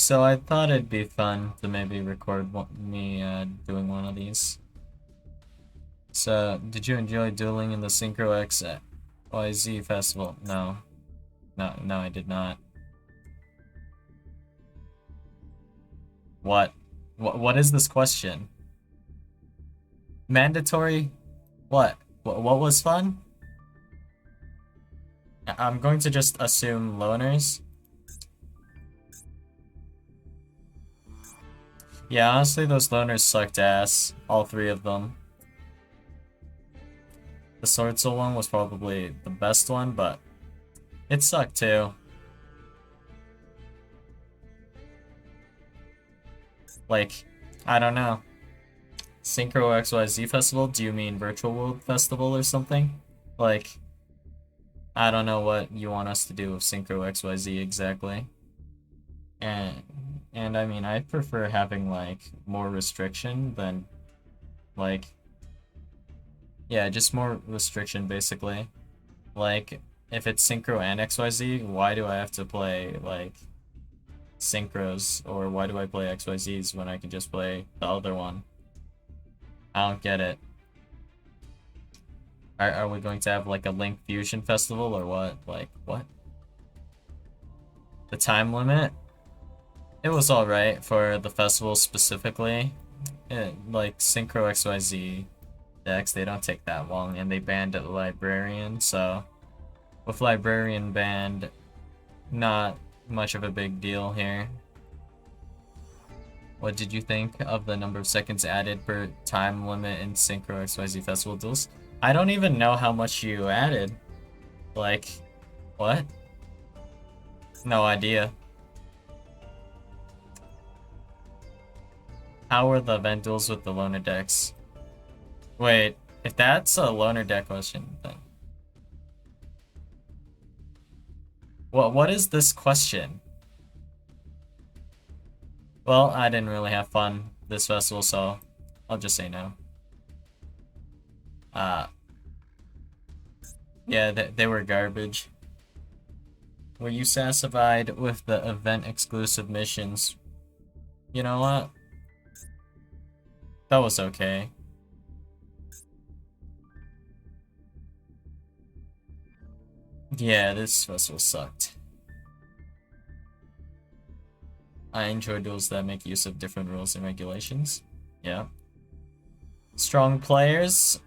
So I thought it'd be fun to maybe record me doing one of these. So, did you enjoy dueling in the Synchro XYZ Festival? No. No, I did not. What? What is this question? Mandatory? What? What was fun? I'm going to just assume loners. Yeah, honestly, those loners sucked ass. All three of them. The Sword Soul one was probably the best one, but it sucked too. Like, I don't know. Synchro XYZ Festival? Do you mean Virtual World Festival or something? Like, I don't know what you want us to do with Synchro XYZ exactly. And I mean, I prefer having like more restriction than like, yeah, just more restriction basically. Like, if it's Synchro and XYZ, why do I have to play like Synchros, or why do I play XYZs when I can just play the other one? I don't get it. Are we going to have like a Link Fusion Festival or what? Like, what? The time limit? It was alright for the festival specifically. Like, Synchro XYZ decks, they don't take that long, and they banned Librarian, so with Librarian banned, not much of a big deal here. What did you think of the number of seconds added per time limit in Synchro XYZ Festival duels? I don't even know how much you added. Like, what? No idea. How were the event duels with the loner decks? Wait, if that's a loner deck question, then... What is this question? Well, I didn't really have fun this festival, so I'll just say no. Yeah, they were garbage. Were you satisfied with the event exclusive missions? You know what? That was okay. Yeah, this festival sucked. I enjoy duels that make use of different rules and regulations. Yeah. Strong players?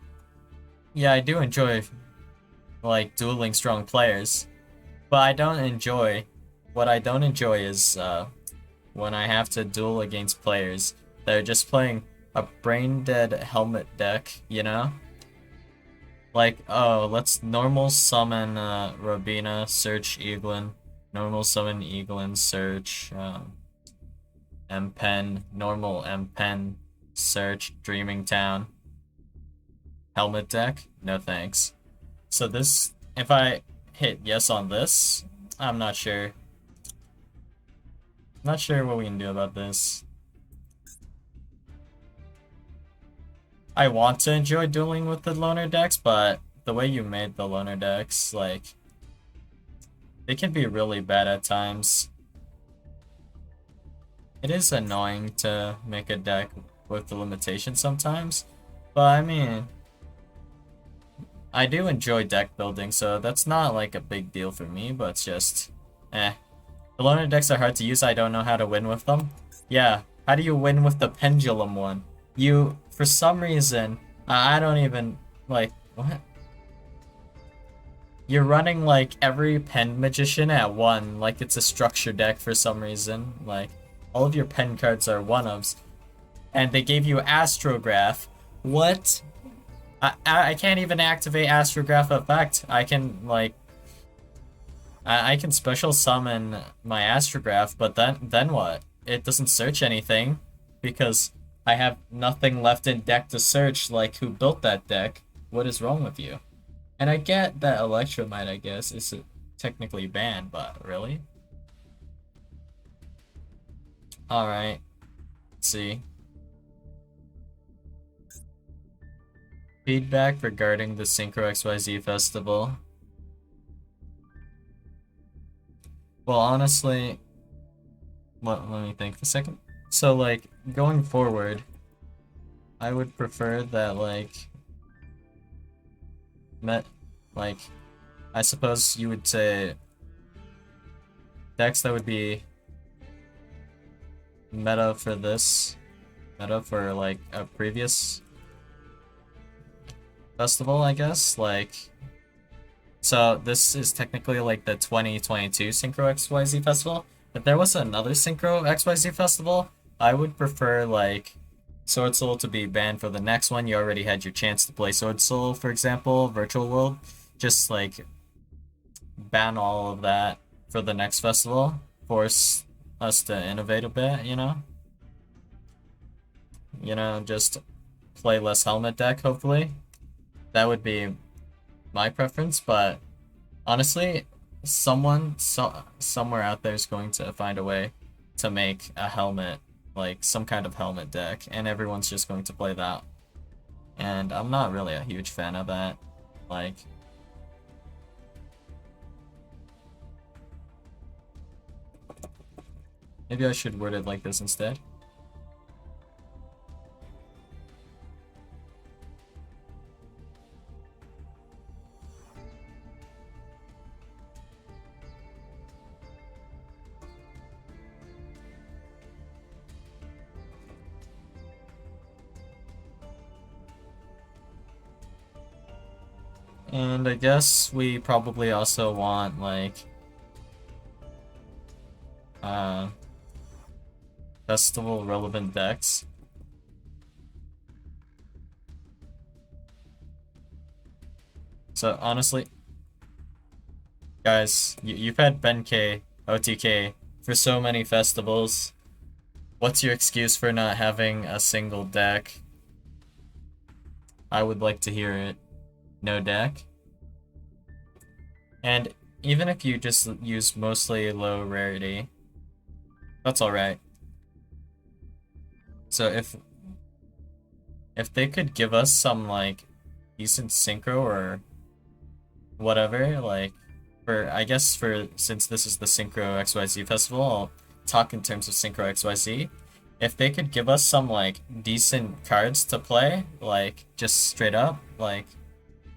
Yeah, I do enjoy, like, dueling strong players. But I don't enjoy... What I don't enjoy is, when I have to duel against players that are just playing a brain-dead helmet deck, you know? Like, oh, let's normal summon Robina, search Eaglin, normal summon Eaglin, search M-Pen, normal M-Pen, search Dreaming Town. Helmet deck? No thanks. So this, if I hit yes on this, I'm not sure. Not sure what we can do about this. I want to enjoy dueling with the loner decks, but the way you made the loner decks, like, they can be really bad at times. It is annoying to make a deck with the limitations sometimes, but I mean, I do enjoy deck building, so that's not like a big deal for me, but it's just, eh. The loner decks are hard to use, I don't know how to win with them. Yeah, how do you win with the pendulum one? You, for some reason, I don't even, like, what? You're running, like, every pen magician at 1, like it's a structure deck for some reason. Like, all of your pen cards are one-ofs. And they gave you Astrograph. What? I can't even activate Astrograph effect. I can, like... I can special summon my Astrograph, but then what? It doesn't search anything, because I have nothing left in deck to search, like, who built that deck? What is wrong with you? And I get that Electromite, I guess, is technically banned, but really? Alright. Let's see. Feedback regarding the Synchro XYZ Festival. Well, honestly, let me think for a second. So like going forward, I would prefer that met like I suppose you would say decks that would be meta for this, meta for like a previous festival, I guess. Like, so this is technically like the 2022 Synchro XYZ Festival. If there was another Synchro XYZ Festival, I would prefer like Sword Soul to be banned for the next one. You already had your chance to play Sword Soul, for example, Virtual World. Just like ban all of that for the next festival. Force us to innovate a bit, you know? Just play less helmet deck, hopefully. That would be my preference, but honestly, somewhere out there is going to find a way to make a helmet, like some kind of helmet deck, and everyone's just going to play that. And I'm not really a huge fan of that. Like, maybe I should word it like this instead. And I guess we probably also want like festival relevant decks. So honestly, guys, you've had Ben K, OTK for so many festivals. What's your excuse for not having a single deck? I would like to hear it. No deck. And even if you just use mostly low rarity, that's alright. So if they could give us some like decent synchro or whatever, like I guess since this is the Synchro XYZ festival, I'll talk in terms of Synchro XYZ. If they could give us some like decent cards to play, like just straight up, like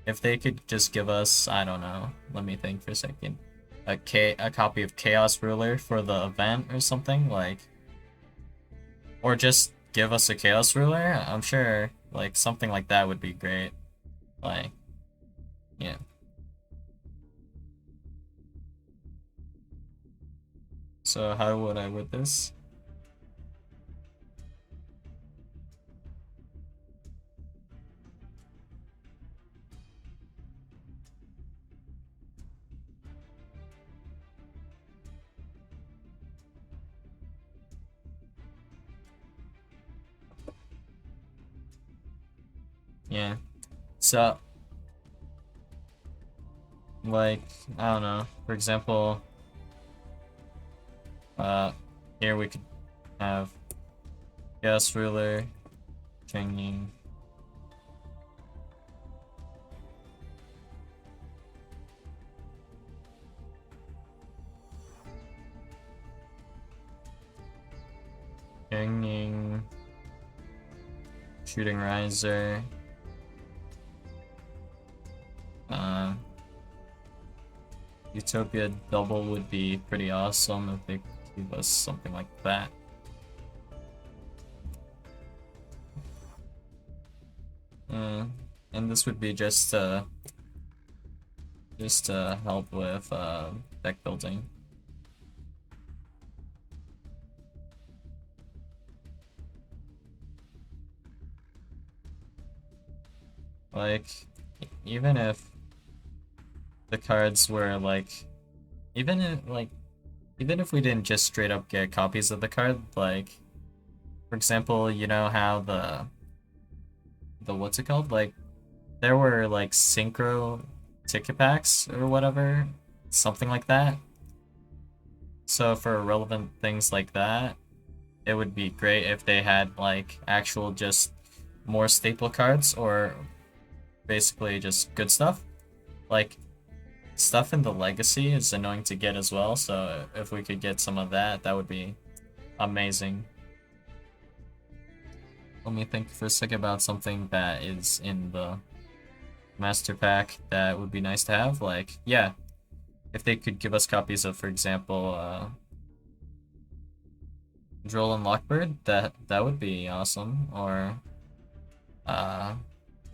if they could just give us, I don't know, let me think for a second, a copy of Chaos Ruler for the event or something, like, or just give us a Chaos Ruler, I'm sure like something like that would be great. Like, yeah. So how would I word this? Yeah. So, like, I don't know. For example, here we could have Chaos Ruler, Changing. Changing. Shooting Riser. Utopia double would be pretty awesome if they could give us something like that. And this would be just to help with deck building. Like, even if the cards were like, even if we didn't just straight up get copies of the card, like, for example, you know how the what's it called? Like, there were like synchro ticket packs or whatever, something like that. So for relevant things like that, it would be great if they had like actual just more staple cards or basically just good stuff. Like, stuff in the legacy is annoying to get as well, so if we could get some of that, that would be amazing. Let me think for a second about something that is in the master pack that would be nice to have. Like, yeah, if they could give us copies of, for example, Droll and Lockbird, that would be awesome. Or, uh,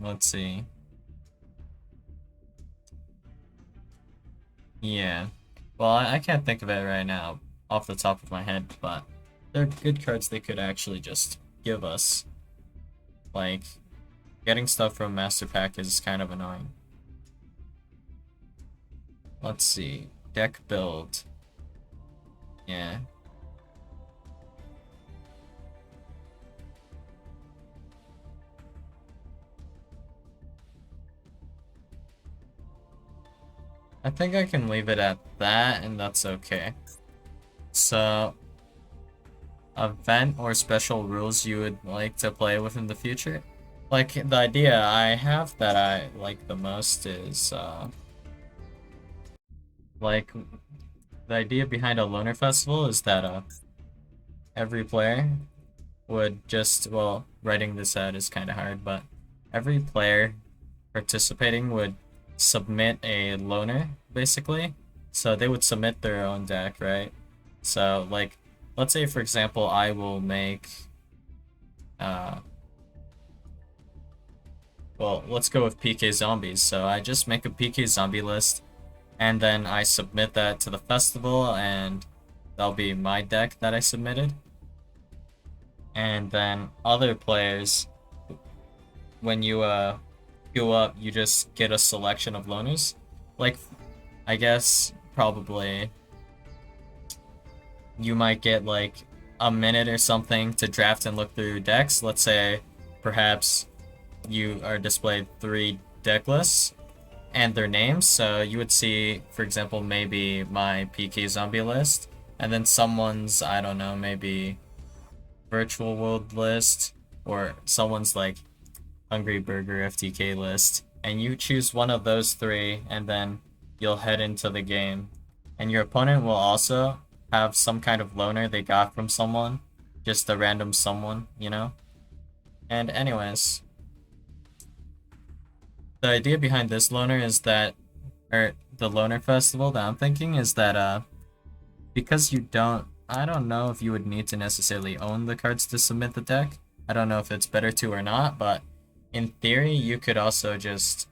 let's see. Yeah. Well, I can't think of it right now off the top of my head, but they're good cards they could actually just give us. Like, getting stuff from Master Pack is kind of annoying. Let's see. Deck build. Yeah. I think I can leave it at that, and that's okay. So, event or special rules you would like to play with in the future? Like, the idea I have that I like the most is, like, the idea behind a loner festival is that, every player would just, well, writing this out is kind of hard, but every player participating would submit a loner, basically. So they would submit their own deck, right? So, like, let's say, for example, I will make, well, let's go with PK Zombies. So I just make a PK Zombie list, and then I submit that to the festival, and that'll be my deck that I submitted. And then other players, when you queue up, you just get a selection of loners. Like, I guess probably you might get like a minute or something to draft and look through decks. Let's say perhaps you are displayed 3 deck lists and their names. So you would see, for example, maybe my PK Zombie list, and then someone's, I don't know, maybe Virtual World list, or someone's like Hungry Burger FTK list, and you choose one of those 3, and then you'll head into the game. And your opponent will also have some kind of loner they got from someone, just a random someone, you know? And anyways, the idea behind this loner is that, or the loner festival that I'm thinking is that, because you don't, I don't know if you would need to necessarily own the cards to submit the deck. I don't know if it's better to or not, but in theory, you could also just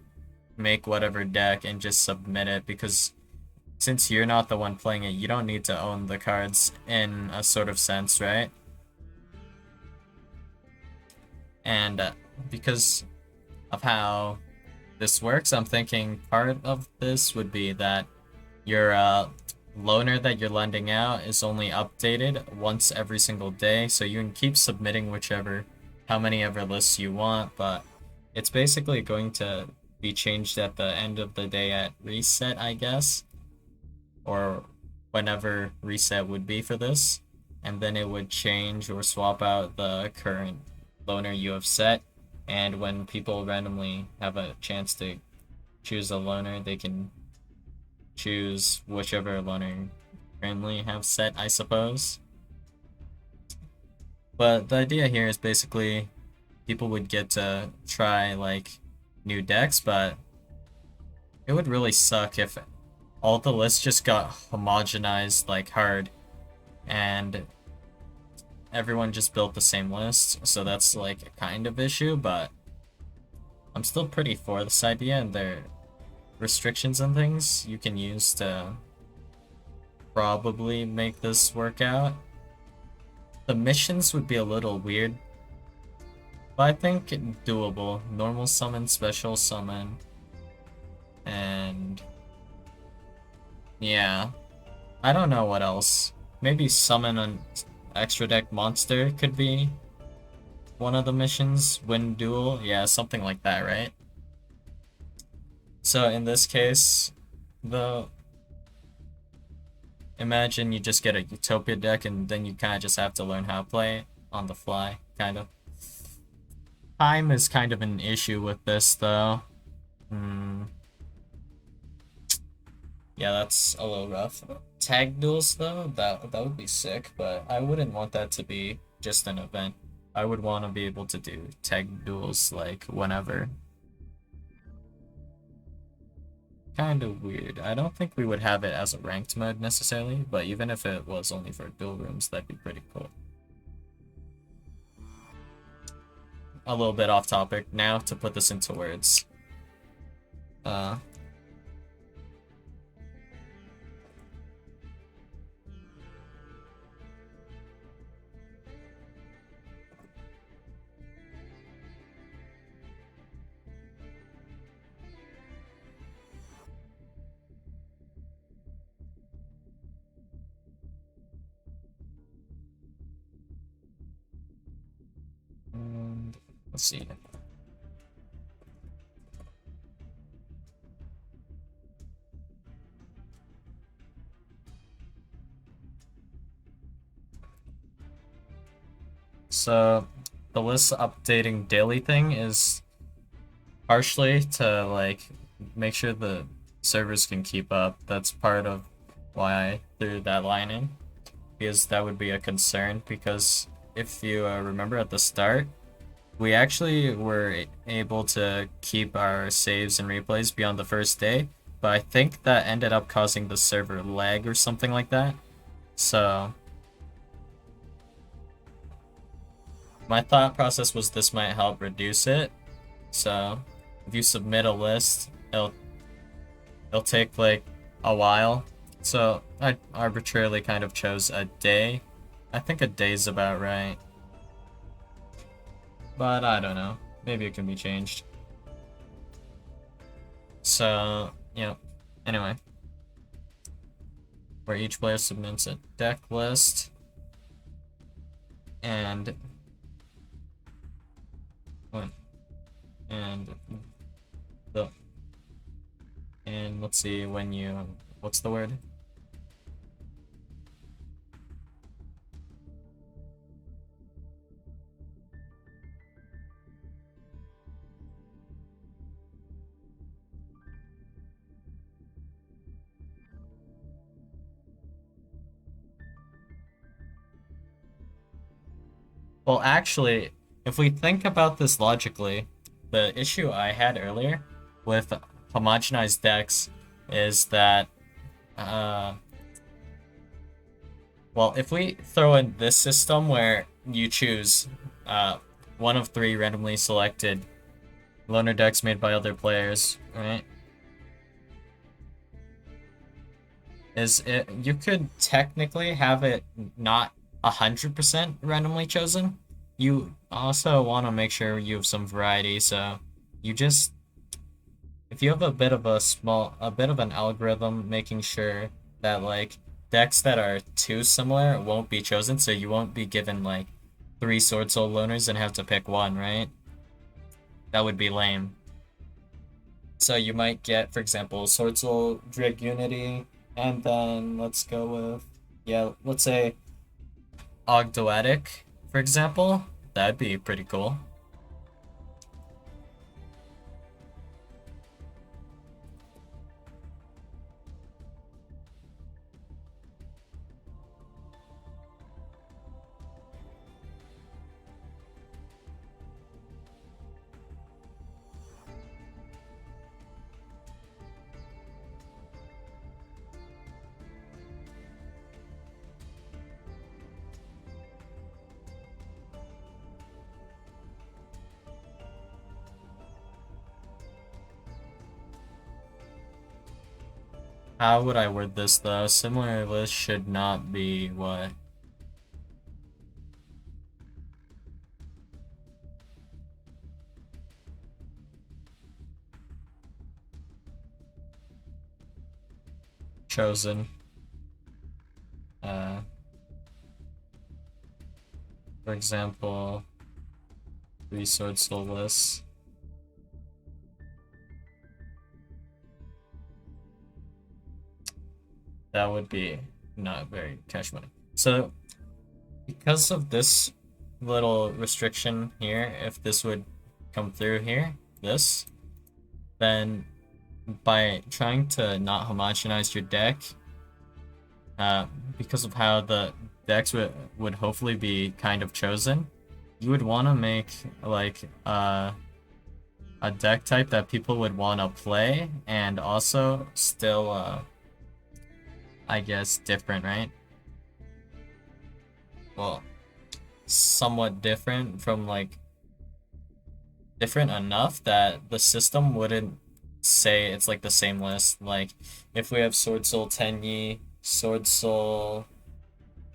make whatever deck and just submit it, because since you're not the one playing it, you don't need to own the cards in a sort of sense, right? And because of how this works, I'm thinking part of this would be that your loaner that you're lending out is only updated once every single day, so you can keep submitting how many ever lists you want, but it's basically going to be changed at the end of the day at reset, I guess, or whenever reset would be for this, and then it would change or swap out the current loaner you have set, and when people randomly have a chance to choose a loaner, they can choose whichever loaner you currently have set, I suppose. But the idea here is basically people would get to try like new decks, but it would really suck if all the lists just got homogenized like hard and everyone just built the same list. So that's like a kind of issue, but I'm still pretty for this idea, and there are restrictions and things you can use to probably make this work out. The missions would be a little weird, but I think doable. Normal summon, special summon, and yeah, I don't know what else. Maybe summon an extra deck monster could be one of the missions. Win duel, yeah, something like that, right? So in this case, imagine you just get a Utopia deck and then you kind of just have to learn how to play it on the fly, kind of. Time is kind of an issue with this, though. Yeah, that's a little rough. tag duels though, that would be sick, but I wouldn't want that to be just an event. I would want to be able to do tag duels like whenever. Kind of weird. I don't think we would have it as a ranked mode necessarily, but even if it was only for duel rooms, that'd be pretty cool. A little bit off topic now to put this into words. And let's see. So the list updating daily thing is partially to like make sure the servers can keep up. That's part of why I threw that line in, because that would be a concern. Because if you remember at the start, we actually were able to keep our saves and replays beyond the first day, but I think that ended up causing the server lag or something like that. So my thought process was this might help reduce it. So if you submit a list, it'll take like a while. So I arbitrarily kind of chose a day. I think a day's about right. But I don't know. Maybe it can be changed. So, yeah. Anyway. Where each player submits a deck list. And let's see, when you, what's the word? Well, actually, if we think about this logically, the issue I had earlier with homogenized decks is that, well, if we throw in this system where you choose one of three randomly selected loner decks made by other players, right? You could technically have it not 100% randomly chosen. You also want to make sure you have some variety, so you just, if you have a bit of an algorithm making sure that like decks that are too similar won't be chosen, so you won't be given like 3 Sword Soul loners and have to pick one, right? That would be lame. So you might get, for example, Sword Soul Drake Unity, and then let's go with, yeah, let's say Ogdoadic, for example. That'd be pretty cool. How would I word this though? Similar list should not be what? Chosen. For example, 3 Sword Soul lists. That would be not very cash money. So, because of this little restriction here, if this would come through here, then by trying to not homogenize your deck, uh, because of how the decks would hopefully be kind of chosen, you would want to make like a deck type that people would want to play and also still I guess different, right? Well, somewhat different from like different enough that the system wouldn't say it's like the same list. Like if we have Sword Soul Tenyi, Sword Soul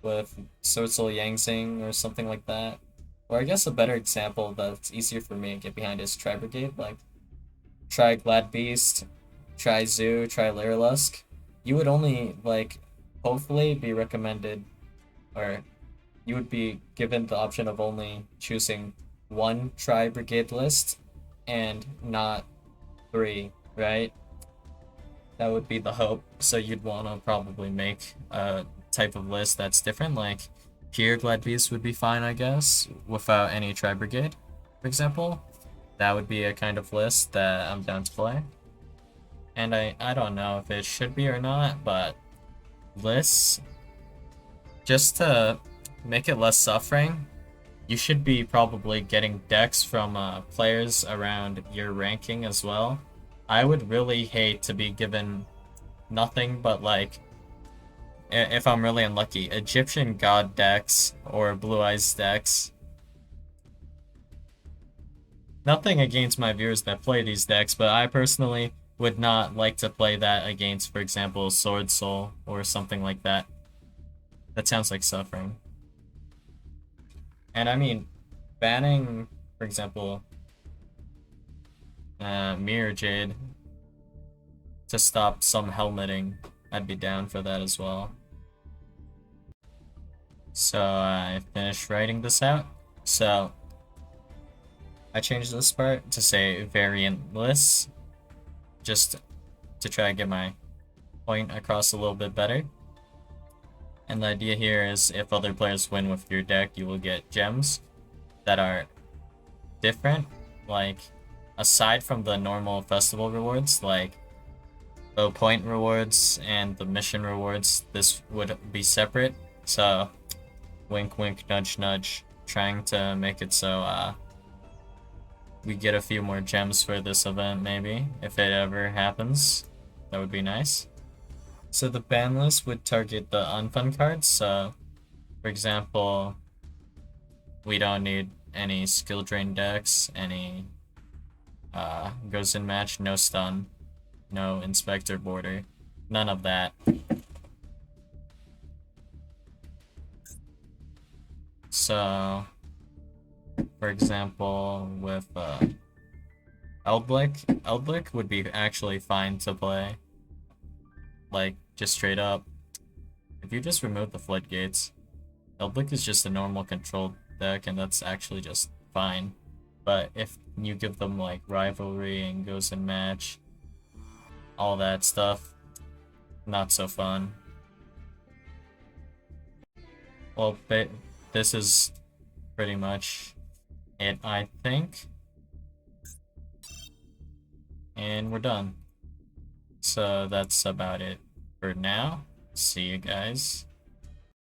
with Sword Soul Yangzing or something like that. Or I guess a better example that's easier for me to get behind is Tri Brigade, like try Glad Beast, try Zoo, try Lyrilusk. You would only like hopefully be recommended or you would be given the option of only choosing one Tri Brigade list and not three, right? That would be the hope. So you'd want to probably make a type of list that's different, like Pure Glad Beast would be fine, I guess, without any Tri Brigade, for example. That would be a kind of list that I'm down to play. And I don't know if it should be or not, but lists, just to make it less suffering, you should be probably getting decks from players around your ranking as well. I would really hate to be given nothing but like, if I'm really unlucky, Egyptian God decks or Blue Eyes decks. Nothing against my viewers that play these decks, but I personally would not like to play that against, for example, Sword Soul or something like that. That sounds like suffering. And I mean, banning, for example, Mirror Jade to stop some helmeting, I'd be down for that as well. So I finished writing this out. So I changed this part to say variant lists, just to try to get my point across a little bit better. And the idea here is if other players win with your deck, you will get gems that are different, like aside from the normal festival rewards, like the point rewards and the mission rewards, this would be separate. So wink wink nudge nudge, trying to make it so we get a few more gems for this event, maybe, if it ever happens. That would be nice. So the ban list would target the unfun cards, so for example, we don't need any skill drain decks, any goes in match, no stun, no inspector border, none of that. So for example, with Eldlick would be actually fine to play. Like, just straight up. If you just remove the floodgates, Eldlick is just a normal controlled deck, and that's actually just fine. But if you give them, like, Rivalry and Goes in Match, all that stuff, not so fun. Well, this is pretty much it, I think. And we're done. So that's about it for now. See you guys